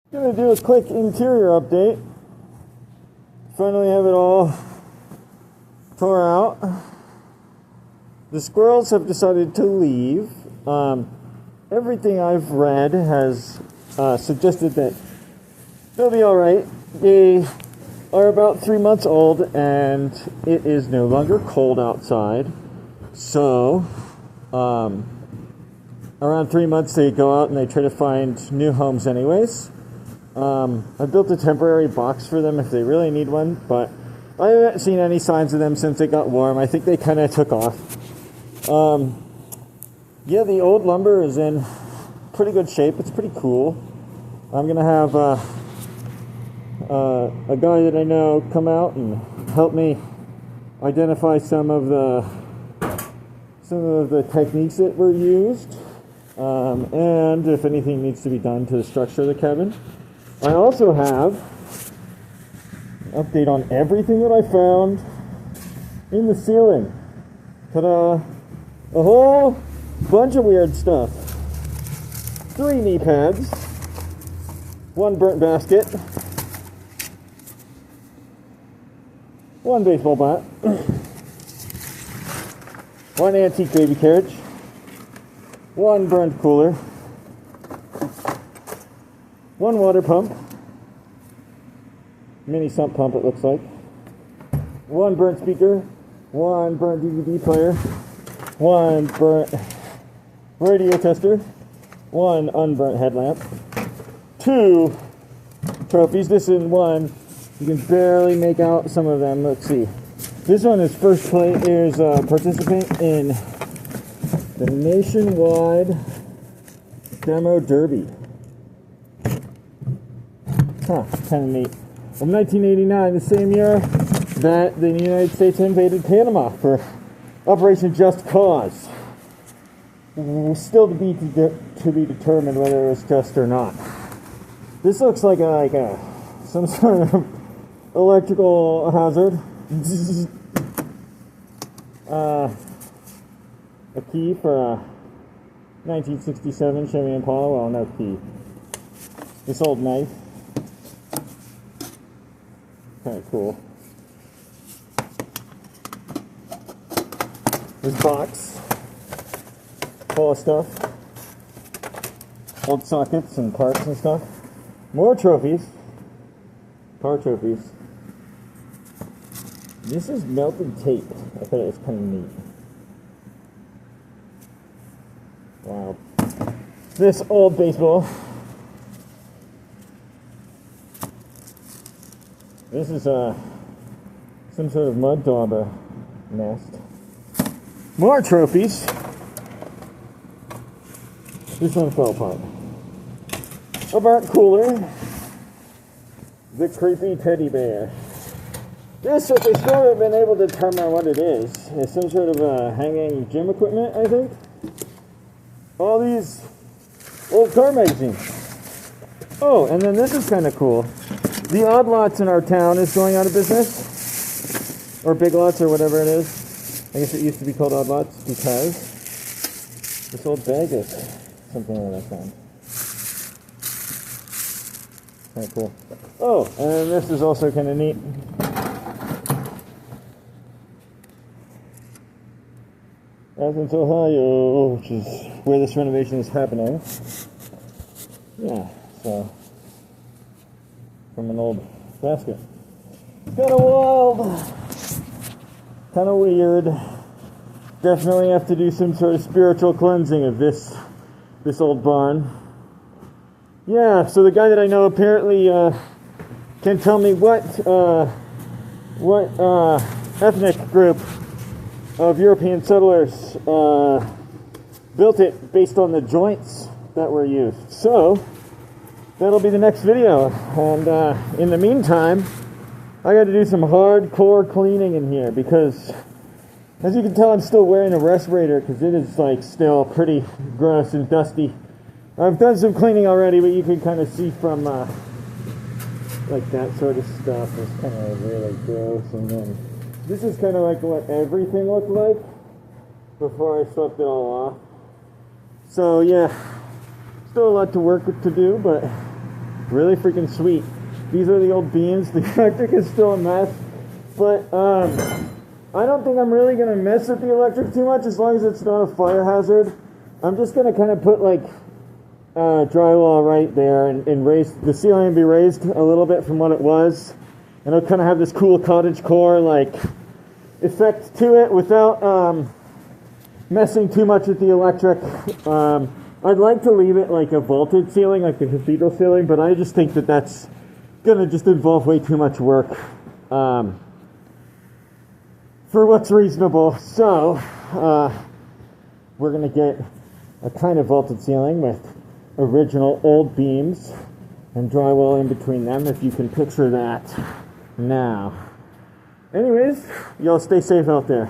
Gonna do a quick interior update. Finally have it all tore out. The squirrels have decided to leave. Everything I've read has suggested that they'll be alright. They are about 3 months old and it is no longer cold outside. So, around 3 months they go out and they try to find new homes anyways. I built a temporary box for them if they really need one, but I haven't seen any signs of them since it got warm. I think they kind of took off. Yeah, the old lumber is in pretty good shape. It's pretty cool. I'm going to have a guy that I know come out and help me identify some of the techniques that were used, and if anything needs to be done to the structure of the cabin. I also have an update on everything that I found in the ceiling. Ta-da! A whole bunch of weird stuff. 3 knee pads, 1 burnt basket, 1 baseball bat, 1 antique baby carriage, 1 burned cooler, 1 water pump, mini sump pump it looks like, 1 burnt speaker, 1 burnt DVD player, 1 burnt radio tester, 1 unburnt headlamp, 2 trophies. This is 1. You can barely make out some of them. Let's see. This one is first place. Is participant in the Nationwide Demo Derby. Huh, kind of neat. From 1989, the same year that the United States invaded Panama for Operation Just Cause. Still to be determined whether it was just or not. This looks like some sort of electrical hazard. A key for a 1967 Chevy Impala. Well, no key. This old knife. Kind of cool. This box full of stuff. Old sockets and parts and stuff. More trophies. Car trophies. This is melted tape. I thought it was kind of neat. Wow. This old baseball. This is some sort of mud dauber nest. More trophies. This one fell apart. A burnt cooler. The creepy teddy bear. This, what they still haven't been able to determine what it is some sort of hanging gym equipment, I think. All these old car magazines. Oh, and then this is kind of cool. The Odd Lots in our town is going out of business. Or Big Lots or whatever it is. I guess it used to be called Odd Lots because this old bag is something that I found. Kind of cool. Oh, and this is also kind of neat. Athens, Ohio, which is where this renovation is happening. Yeah, so from an old basket. Kind of wild, kind of weird. Definitely have to do some sort of spiritual cleansing of this old barn. Yeah, so the guy that I know apparently can tell me what ethnic group of European settlers built it based on the joints that were used. So that'll be the next video. And in the meantime, I got to do some hardcore cleaning in here because, as you can tell, I'm still wearing a respirator because it is like still pretty gross and dusty. I've done some cleaning already, but you can kind of see from like that sort of stuff is kind of really gross. And then this is kind of like what everything looked like before I swept it all off. So yeah, still a lot to work to do, but really freaking sweet. These are the old beams. The electric is still a mess, but I don't think I'm really going to mess with the electric too much as long as it's not a fire hazard. I'm just going to kind of put like drywall right there and raise the ceiling, be raised a little bit from what it was, and it'll kind of have this cool cottage core like effect to it without messing too much with the electric. I'd like to leave it like a vaulted ceiling, like the cathedral ceiling, but I just think that that's going to just involve way too much work for what's reasonable. So we're going to get a kind of vaulted ceiling with original old beams and drywall in between them, if you can picture that now. Anyways, y'all stay safe out there.